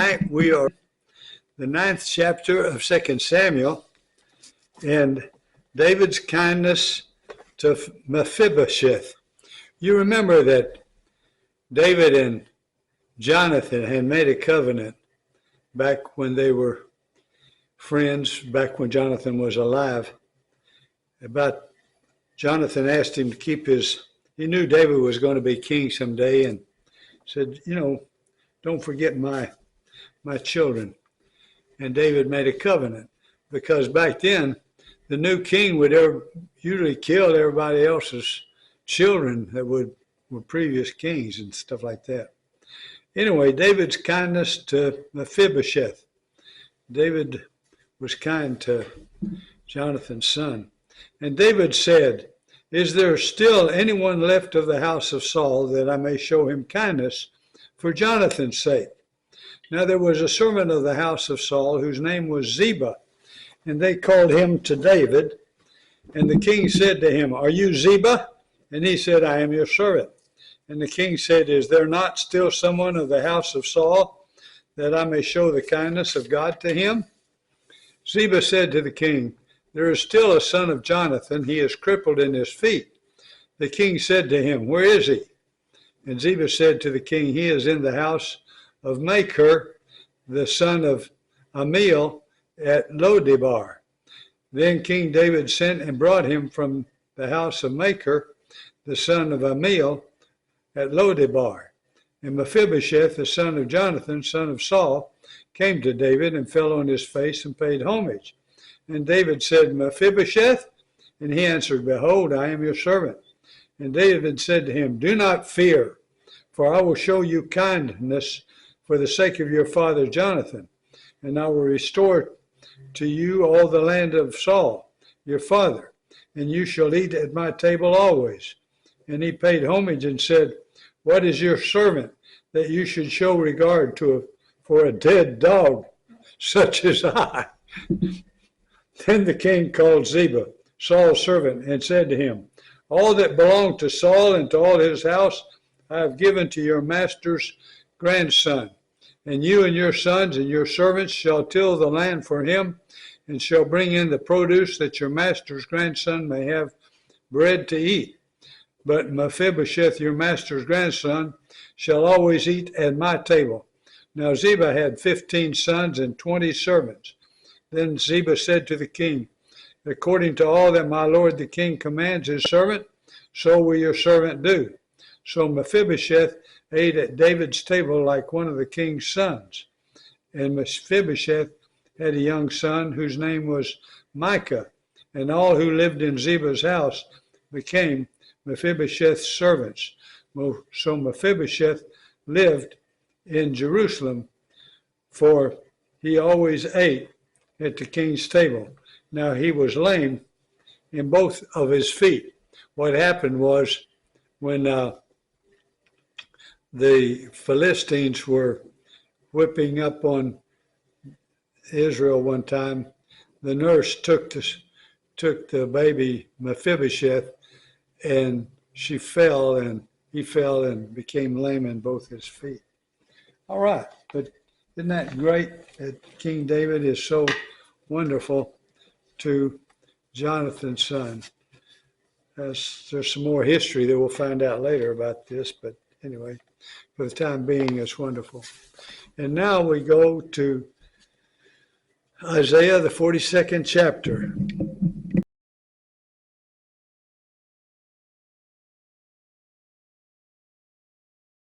Tonight we are the 9th chapter of 2 Samuel and David's kindness to Mephibosheth. You remember that David and Jonathan had made a covenant back when they were friends, back when Jonathan was alive. Jonathan asked him to keep he knew David was going to be king someday, and said, don't forget my children. And David made a covenant, because back then the new king would usually kill everybody else's children that were previous kings and stuff like that. Anyway, David's kindness to Mephibosheth. David was kind to Jonathan's son. And David said, "Is there still anyone left of the house of Saul, that I may show him kindness for Jonathan's sake?" Now there was a servant of the house of Saul whose name was Ziba, and they called him to David. And the king said to him, "Are you Ziba?" And he said, "I am your servant." And the king said, "Is there not still someone of the house of Saul, that I may show the kindness of God to him?" Ziba said to the king, "There is still a son of Jonathan. He is crippled in his feet." The king said to him, "Where is he?" And Ziba said to the king, "He is in the house of Machir, the son of Amiel, at Lodebar." Then King David sent and brought him from the house of Machir, the son of Amiel, at Lodebar. And Mephibosheth, the son of Jonathan, son of Saul, came to David and fell on his face and paid homage. And David said, "Mephibosheth?" And he answered, "Behold, I am your servant." And David said to him, "Do not fear, for I will show you kindness for the sake of your father Jonathan, and I will restore to you all the land of Saul, your father, and you shall eat at my table always." And he paid homage and said, "What is your servant, that you should show regard for a dead dog such as I?" Then the king called Ziba, Saul's servant, and said to him, "All that belonged to Saul and to all his house I have given to your master's grandson. And you and your sons and your servants shall till the land for him, and shall bring in the produce, that your master's grandson may have bread to eat. But Mephibosheth, your master's grandson, shall always eat at my table." Now Ziba had 15 sons and 20 servants. Then Ziba said to the king, "According to all that my lord the king commands his servant, so will your servant do." So Mephibosheth ate at David's table like one of the king's sons. And Mephibosheth had a young son whose name was Micah, and all who lived in Ziba's house became Mephibosheth's servants. So Mephibosheth lived in Jerusalem, for he always ate at the king's table. Now he was lame in both of his feet. What happened was, when the Philistines were whipping up on Israel one time, the nurse took the baby Mephibosheth, and she fell, and he fell and became lame in both his feet. All right, but isn't that great that King David is so wonderful to Jonathan's son? There's some more history that we'll find out later about this, but anyway, for the time being, it's wonderful. And now we go to Isaiah, the 42nd chapter.